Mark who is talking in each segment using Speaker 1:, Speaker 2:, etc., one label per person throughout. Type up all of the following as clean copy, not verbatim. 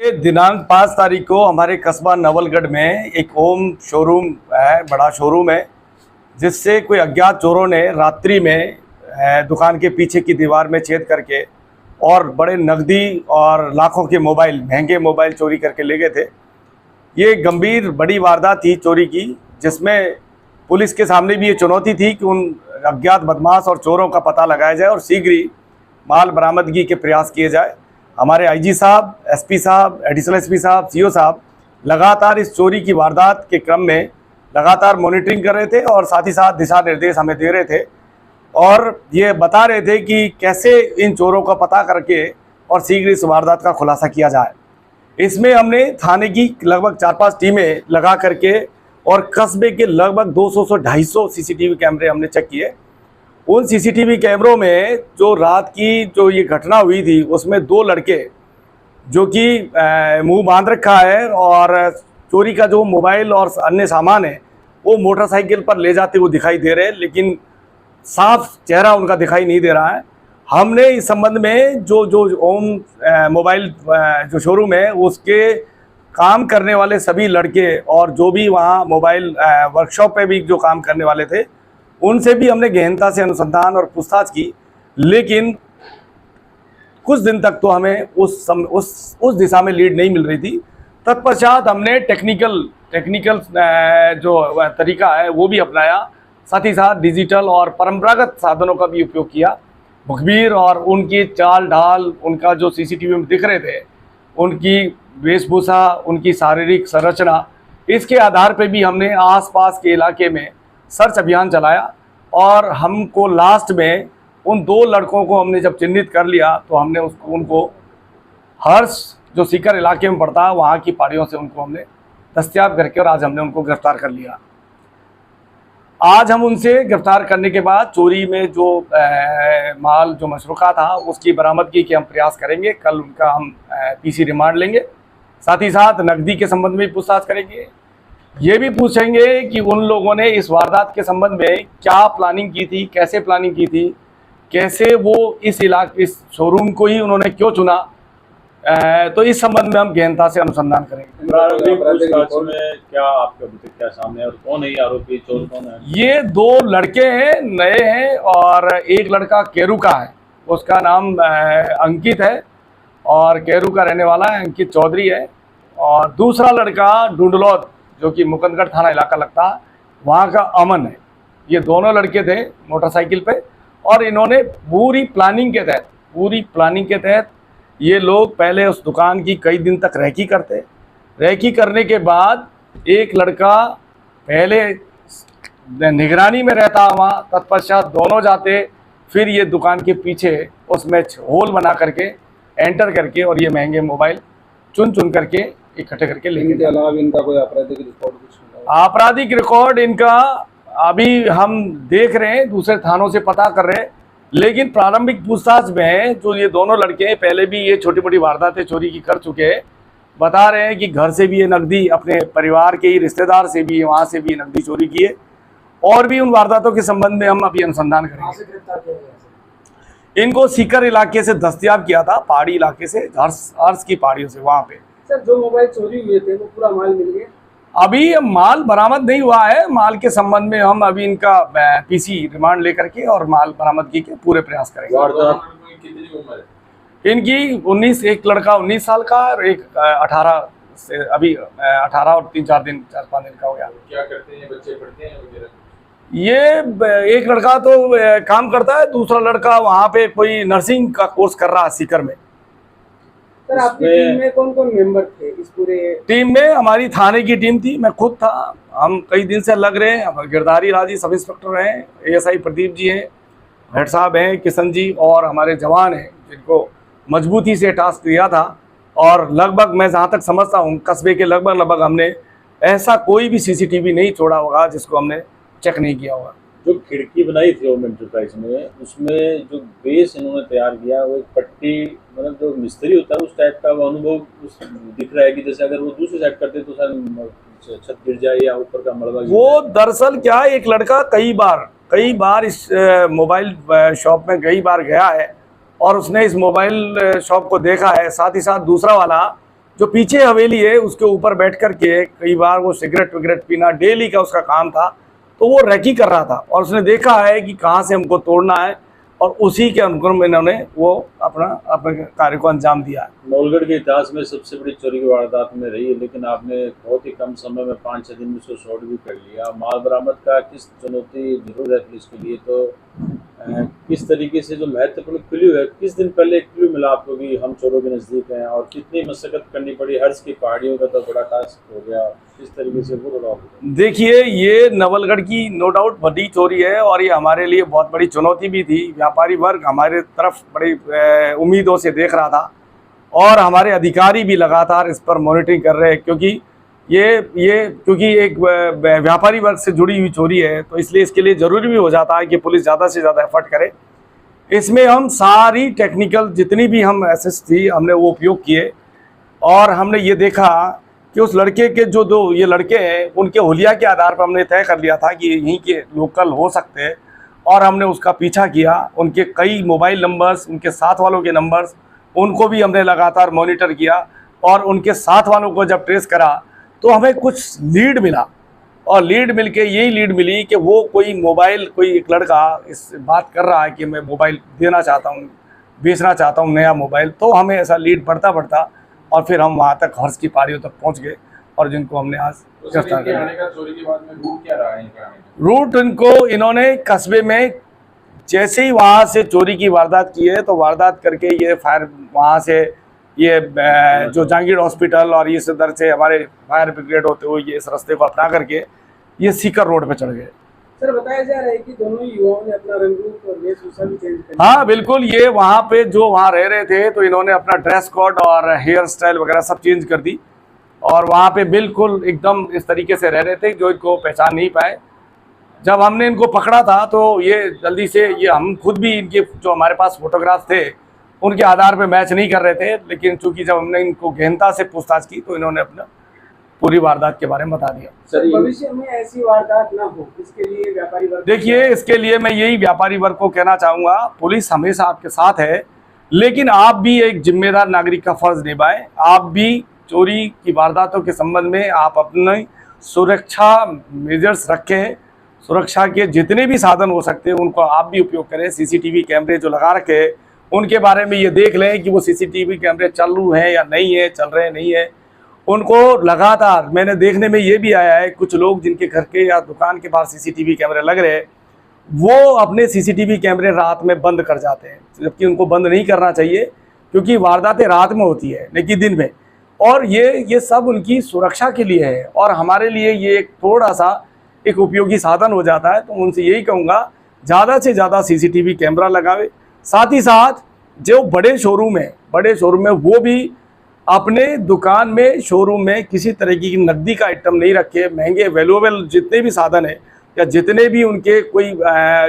Speaker 1: ये दिनांक 5 तारीख को हमारे कस्बा नवलगढ़ में एक ओम शोरूम है, बड़ा शोरूम है, जिससे कोई अज्ञात चोरों ने रात्रि में दुकान के पीछे की दीवार में छेद करके और बड़े नकदी और लाखों के मोबाइल, महंगे मोबाइल चोरी करके ले गए थे। ये गंभीर बड़ी वारदात थी चोरी की, जिसमें पुलिस के सामने भी ये चुनौती थी कि उन अज्ञात बदमाश और चोरों का पता लगाया जाए और शीघ्र ही माल बरामदगी के प्रयास किए जाए। हमारे आईजी साहब, एसपी साहब, एडिशनल एसपी साहब, सीओ साहब लगातार इस चोरी की वारदात के क्रम में लगातार मॉनिटरिंग कर रहे थे और साथ ही साथ दिशा निर्देश हमें दे रहे थे और ये बता रहे थे कि कैसे इन चोरों का पता करके और शीघ्र इस वारदात का खुलासा किया जाए। इसमें हमने थाने की लगभग 4-5 टीमें लगा करके और कस्बे के लगभग 200 से 250 सीसीटीवी कैमरे हमने चेक किए। उन सीसीटीवी कैमरों में जो रात की जो ये घटना हुई थी, उसमें 2 लड़के जो कि मुंह बांध रखा है और चोरी का जो मोबाइल और अन्य सामान है वो मोटरसाइकिल पर ले जाते हुए दिखाई दे रहे हैं, लेकिन साफ चेहरा उनका दिखाई नहीं दे रहा है। हमने इस संबंध में जो ओम मोबाइल जो शोरूम है उसके काम करने वाले सभी लड़के और जो भी वहाँ मोबाइल वर्कशॉप पे भी जो काम करने वाले थे, उनसे भी हमने गहनता से अनुसंधान और पूछताछ की, लेकिन कुछ दिन तक तो हमें उस दिशा में लीड नहीं मिल रही थी। तत्पश्चात हमने टेक्निकल जो तरीका है वो भी अपनाया, साथ ही साथ डिजिटल और परंपरागत साधनों का भी उपयोग किया। मुखबिर और उनकी चाल ढाल, उनका जो सीसीटीवी में दिख रहे थे, उनकी वेशभूषा, उनकी शारीरिक संरचना, इसके आधार पे भी हमने आसपास के इलाके में सर्च अभियान चलाया और हमको लास्ट में उन 2 लड़कों को हमने जब चिन्हित कर लिया तो हमने उनको हर्ष जो सीकर इलाके में पड़ता है वहाँ की पहाड़ियों से उनको हमने दस्तयाब करके और आज हमने उनको गिरफ्तार कर लिया। आज हम उनसे गिरफ्तार करने के बाद चोरी में जो माल जो मशरूका था उसकी बरामदगी के हम प्रयास करेंगे। कल उनका हम पीसी रिमांड लेंगे, साथ ही साथ नकदी के संबंध में पूछताछ करेंगे। ये भी पूछेंगे कि उन लोगों ने इस वारदात के संबंध में क्या प्लानिंग की थी, कैसे प्लानिंग की थी, कैसे वो इस शोरूम को ही उन्होंने क्यों चुना। तो इस संबंध में हम गहनता से अनुसंधान करेंगे।
Speaker 2: प्रारंभिक पूछताछ में क्या आपके अभी तक क्या सामने है और कौन है ये आरोपी, चोर कौन है?
Speaker 1: ये 2 लड़के हैं, नए हैं, और एक लड़का केरू का है, उसका नाम अंकित है और केरू का रहने वाला है, अंकित चौधरी है। और दूसरा लड़का डुंडलौद जो कि मुकंदगढ़ थाना इलाका लगता है, वहाँ का अमन है। ये दोनों लड़के थे मोटरसाइकिल पे और इन्होंने पूरी प्लानिंग के तहत ये लोग पहले उस दुकान की कई दिन तक रेकी करते। रेकी करने के बाद एक लड़का पहले निगरानी में रहता वहाँ, तत्पश्चात दोनों जाते, फिर ये दुकान के पीछे उसमें होल बना करके एंटर करके और ये महंगे मोबाइल चुन करके इकट्ठे करके लेंगे।
Speaker 3: इनके अलावा इनका कोई आपराधिक रिकॉर्ड कुछ?
Speaker 1: आपराधिक रिकॉर्ड इनका अभी हम देख रहे हैं, दूसरे थानों से पता कर रहे हैं, लेकिन प्रारंभिक पूछताछ में जो ये दोनों लड़के पहले भी ये छोटी मोटी वारदातें चोरी की कर चुके हैं। बता रहे हैं कि घर से भी ये नकदी, अपने परिवार के ही रिश्तेदार से भी, वहाँ से भी नकदी चोरी की है और भी उन वारदातों के संबंध में हम अभी अनुसंधान करेंगे। इनको सीकर इलाके से दस्तयाब किया था, पहाड़ी इलाके से, हर्ष की पहाड़ियों से। वहाँ पे
Speaker 3: सर जो मोबाइल चोरी हुए थे वो पूरा माल मिल गया?
Speaker 1: अभी माल बरामद नहीं हुआ है। माल के संबंध में हम अभी इनका पीसी रिमांड लेकर के और माल बरामदगी के पूरे प्रयास करेंगे।
Speaker 2: वारदात कितनी उम्र है
Speaker 1: इनकी 19, एक लड़का 19 साल का और एक 18 से, अभी 18 और 4-5 दिन का हो गया।
Speaker 2: क्या करते हैं बच्चे, पढ़ते हैं वगैरह?
Speaker 1: ये एक लड़का तो काम करता है, दूसरा लड़का वहाँ पे कोई नर्सिंग का कोर्स कर रहा है सीकर में।
Speaker 3: सर आपकी टीम में कौन कौन मेंबर थे इस पूरे?
Speaker 1: टीम में हमारी थाने की टीम थी, मैं खुद था, हम कई दिन से लग रहे हैं। गिरधारी राजी सब इंस्पेक्टर हैं, एएसआई प्रदीप जी हैं, हेड साहब हैं किशन जी, और हमारे जवान हैं जिनको मजबूती से टास्क दिया था। और लगभग मैं जहाँ तक समझता हूँ कस्बे के लगभग हमने ऐसा कोई भी सीसीटीवी नहीं छोड़ा होगा जिसको हमने चेक नहीं किया होगा।
Speaker 2: जो खिड़की बनाई थी ओम एंटरप्राइज में, उसमें जो बेस इन्होंने तैयार किया वो एक पट्टी, मतलब जो मिस्त्री होता है उस टाइप का वो अनुभव दिख रहा है कि जैसे अगर वो दूसरी साइड करते तो शायद छत गिर जाए या ऊपर का मलबा।
Speaker 1: वो दरअसल क्या है, एक लड़का कई बार इस मोबाइल शॉप में कई बार गया है और उसने इस मोबाइल शॉप को देखा है। साथ ही साथ दूसरा वाला जो पीछे हवेली है उसके ऊपर बैठ कर के कई बार वो सिगरेट विगरेट पीना डेली का उसका काम था। तो वो रैकी कर रहा था और उसने देखा है कि कहाँ से हमको तोड़ना है और उसी के अनुक्रम में इन्होंने वो अपने कार्य को अंजाम दिया है।
Speaker 2: नवलगढ़ के इतिहास में सबसे बड़ी चोरी की वारदात में रही है, लेकिन आपने बहुत ही कम समय में 5-6 दिन में उसको शॉर्ट भी कर लिया। माल बरामद का किस चुनौती जरूर है पुलिस के लिए, तो किस तरीके से जो महत्वपूर्ण क्लू है, किस दिन पहले क्लू मिला आपको कि हम चोरों के नज़दीक हैं, और कितनी मशक्कत करनी पड़ी? हर्ष की पहाड़ियों का तो बड़ा टास्क हो गया, किस तरीके से वो थोड़ा?
Speaker 1: देखिए, ये नवलगढ़ की नो डाउट बड़ी चोरी है और ये हमारे लिए बहुत बड़ी चुनौती भी थी। व्यापारी वर्ग हमारे तरफ बड़ी उम्मीदों से देख रहा था और हमारे अधिकारी भी लगातार इस पर मॉनिटरिंग कर रहे हैं, क्योंकि क्योंकि एक व्यापारी वर्ग से जुड़ी हुई चोरी है, तो इसलिए इसके लिए ज़रूरी भी हो जाता है कि पुलिस ज़्यादा से ज़्यादा एफर्ट करे। इसमें हम सारी टेक्निकल जितनी भी हम एसेस थी हमने वो उपयोग किए और हमने ये देखा कि उस लड़के के जो दो ये लड़के हैं उनके हुलिया के आधार पर हमने तय कर लिया था कि यहीं के लोकल हो सकते हैं और हमने उसका पीछा किया। उनके कई मोबाइल नंबर्स, उनके साथ वालों के नंबर्स, उनको भी हमने लगातार मॉनिटर किया और उनके साथ वालों को जब ट्रेस करा तो हमें कुछ लीड मिला और लीड मिलके यही लीड मिली कि वो कोई एक लड़का इस बात कर रहा है कि मैं मोबाइल देना चाहता हूँ, बेचना चाहता हूँ नया मोबाइल। तो हमें ऐसा लीड बढ़ता और फिर हम वहाँ तक हर्ष की पहाड़ियों तक पहुँच गए और जिनको हमने आज गिरफ्तार कर लिया।
Speaker 4: चोरी के बाद में रूट क्या रहा है इनका आने का?
Speaker 1: रूट इनको इन्होंने कस्बे में जैसे ही वहाँ से चोरी की वारदात की है तो वारदात करके ये फायर वहाँ से ये जो जहांगीर हॉस्पिटल और ये इधर से हमारे फायर ब्रिगेड होते हुए ये इस रास्ते को अपना करके ये सीकर रोड पे चढ़ गए।
Speaker 3: सर बताया जा रहा है कि दोनों युवाओं ने अपना रंग रूप और वेशभूषा भी चेंज कर
Speaker 1: हाँ बिल्कुल, ये वहाँ पे जो वहाँ रह रहे थे तो इन्होंने अपना ड्रेस कोड और हेयर स्टाइल वगैरह सब चेंज कर दी और वहाँ पे बिल्कुल एकदम इस तरीके से रह रहे थे जो इनको पहचान नहीं पाए। जब हमने इनको पकड़ा था तो ये जल्दी से ये हम खुद भी इनके जो हमारे पास फोटोग्राफ थे उनके आधार पे मैच नहीं कर रहे थे, लेकिन चूंकि जब हमने इनको गहनता से पूछताछ की तो इन्होंने अपना पूरी वारदात के बारे में बता दिया।
Speaker 3: सर भविष्य में ऐसी वारदात ना हो इसके लिए व्यापारी वर्ग,
Speaker 1: देखिए इसके लिए मैं यही व्यापारी वर्ग को कहना चाहूँगा, पुलिस हमेशा आपके साथ है, लेकिन आप भी एक जिम्मेदार नागरिक का फर्ज निभाएं। आप भी चोरी की वारदातों के संबंध में आप अपने सुरक्षा मेजर्स रखें, सुरक्षा के जितने भी साधन हो सकते हैं उनको आप भी उपयोग करें। सीसीटीवी कैमरे जो लगा रखे हैं उनके बारे में ये देख लें कि वो सीसीटीवी कैमरे चल रहे हैं या नहीं है, चल रहे नहीं है। उनको लगातार मैंने देखने में ये भी आया है कुछ लोग जिनके घर के या दुकान के बाहर सीसीटीवी कैमरे लग रहे हैं वो अपने सीसीटीवी कैमरे रात में बंद कर जाते हैं, जबकि उनको बंद नहीं करना चाहिए क्योंकि वारदातें रात में होती है लेकिन दिन में, और ये सब उनकी सुरक्षा के लिए है और हमारे लिए ये एक थोड़ा सा एक उपयोगी साधन हो जाता है। तो उनसे यही कहूँगा ज़्यादा से ज़्यादा सीसीटीवी कैमरा लगावे। साथ ही साथ जो बड़े शोरूम है वो भी अपने दुकान में शोरूम में किसी तरह की नकदी का आइटम नहीं रखे। महंगे वैल्यूएबल जितने भी साधन है या जितने भी उनके कोई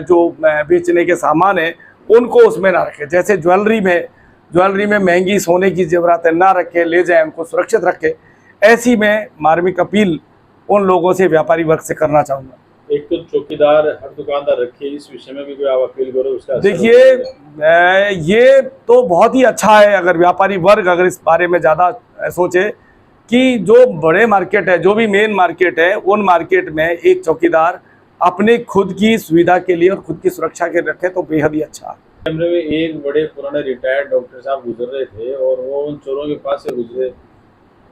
Speaker 1: जो बेचने के सामान है उनको उसमें ना रखे। जैसे ज्वेलरी में महंगी सोने की जेवरातें ना रखे, ले जाए उनको सुरक्षित रखे। ऐसी मैं मार्मिक अपील उन लोगों से व्यापारी वर्ग से करना चाहूँगा।
Speaker 2: एक तो चौकीदार हर दुकानदार रखे, इस विषय में भी कोई आप अपील करो उसका?
Speaker 1: देखिए ये तो बहुत ही अच्छा है अगर व्यापारी वर्ग अगर इस बारे में ज़्यादा सोचे कि जो बड़े मार्केट है, जो भी मेन मार्केट है, उन मार्केट में एक चौकीदार अपने खुद की सुविधा के लिए और खुद की सुरक्षा के रखे तो बेहद ही अच्छा है।
Speaker 2: कैमरे में एक बड़े पुराने रिटायर्ड डॉक्टर साहब गुजर रहे थे और वो उन चोरों के पास से गुजरे।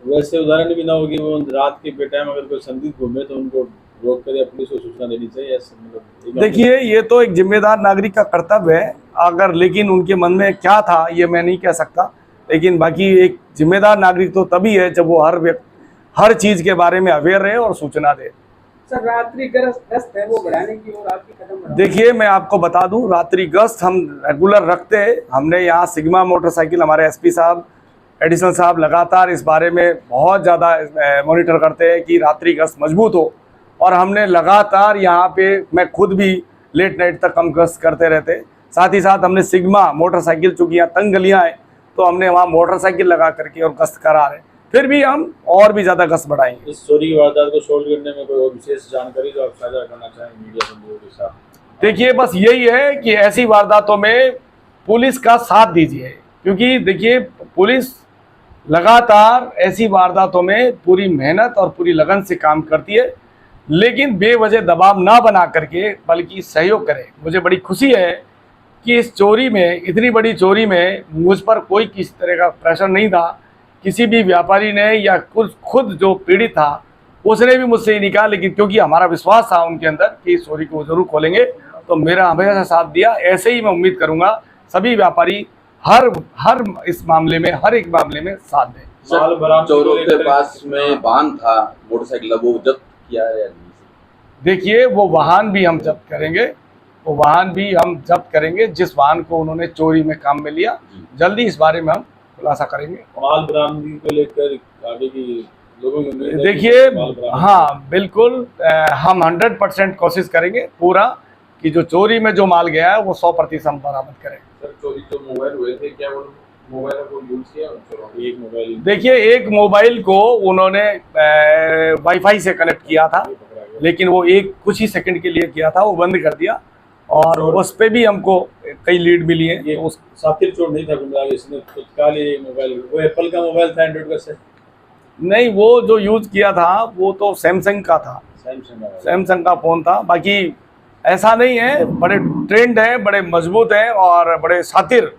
Speaker 2: वैसे उदाहरण भी ना हो कि वो रात के बेटाइम अगर कोई संदिग्ध घूमे तो उनको रोक कर या पुलिस को सूचना देनी चाहिए।
Speaker 1: देखिए ये तो एक जिम्मेदार नागरिक का कर्तव्य है अगर, लेकिन उनके मन में क्या था ये मैं नहीं कह सकता, लेकिन बाकी एक जिम्मेदार नागरिक तो तभी है जब वो हर चीज़ के बारे में अवेयर रहे और सूचना दे।
Speaker 3: सर रात्रि गश्त है वो बढ़ाने की और आपकी कदम बढ़ाने?
Speaker 1: देखिए मैं आपको बता दूं रात्रि गश्त हम रेगुलर रखते हैं। हमने यहाँ सिग्मा मोटरसाइकिल हमारे एसपी साहब एडिशनल साहब लगातार इस बारे में बहुत ज़्यादा मॉनिटर करते हैं कि रात्रि गश्त मजबूत हो, और हमने लगातार यहाँ पे मैं खुद भी लेट नाइट तक हम गश्त करते रहते। साथ ही साथ हमने सिग्मा मोटरसाइकिल, चूँकि यहाँ तंग गलियाँ हैं तो हमने वहाँ मोटरसाइकिल लगा करके और गश्त करा रहे। फिर भी हम और भी ज़्यादा गश्त बढ़ाएंगे।
Speaker 2: इस चोरी की वारदात को सॉल्व करने में कोई विशेष जानकारी जो आप साझा करना चाहें मीडिया बंधुओं के साथ?
Speaker 1: देखिए बस यही है कि ऐसी वारदातों में पुलिस का साथ दीजिए, क्योंकि देखिए पुलिस लगातार ऐसी वारदातों में पूरी मेहनत और पूरी लगन से काम करती है, लेकिन बेवजह दबाव ना बना करके बल्कि सहयोग करे। मुझे बड़ी खुशी है कि इस चोरी में, इतनी बड़ी चोरी में मुझ पर कोई किसी तरह का प्रेशर नहीं था। किसी भी व्यापारी ने या खुद जो पीड़ित था उसने भी मुझसे ही नहीं कहा, लेकिन क्योंकि हमारा विश्वास था उनके अंदर कि इस चोरी को जरूर खोलेंगे, तो मेरा हमेशा साथ दिया। ऐसे ही मैं उम्मीद करूंगा सभी व्यापारी हर इस मामले में, हर एक मामले में साथ दें।
Speaker 2: माल बरामद
Speaker 5: चोरों
Speaker 2: को
Speaker 5: के
Speaker 2: लेकर
Speaker 5: पास में वाहन था, मोटरसाइकिल, वो जब्त किया है या नहीं?
Speaker 1: देखिए, वो वाहन भी हम जब्त करेंगे, वो वाहन भी हम जब्त करेंगे जिस वाहन को उन्होंने चोरी में काम में लिया। जल्दी इस बारे में हम खुलासा करेंगे।
Speaker 2: माल बरामदगी को लेकर आगे की लोगों की उम्मीद है कि
Speaker 1: देखिए,
Speaker 2: माल बरामद
Speaker 1: हाँ बिल्कुल, हम 100% कोशिश करेंगे पूरा कि जो चोरी में जो माल गया है वो 100% हम बरामद करें।
Speaker 4: सर चोरी जो मोबाइल हुए थे, क्या वो मोबाइल को यूज किया उन चोरों ने?
Speaker 2: एक मोबाइल
Speaker 1: देखिए, एक मोबाइल को उन्होंने वाईफाई से कनेक्ट किया था,
Speaker 2: पकड़ा गया।
Speaker 1: लेकिन वो कुछ ही सेकंड के लिए किया था, वो बंद कर दिया। और उस पे भी हमको कई लीड मिली है।
Speaker 2: ये
Speaker 1: तो उस
Speaker 2: सातिर चोर नहीं था गुमराह, इसने तत्काल ये मोबाइल, वो एप्पल का मोबाइल था, एंड्रॉइड का से
Speaker 1: नहीं, वो जो यूज किया था वो तो सैमसंग का था, सैमसंग का फ़ोन था। बाकी ऐसा नहीं है, बड़े ट्रेंड हैं, बड़े मजबूत हैं और बड़े शातिर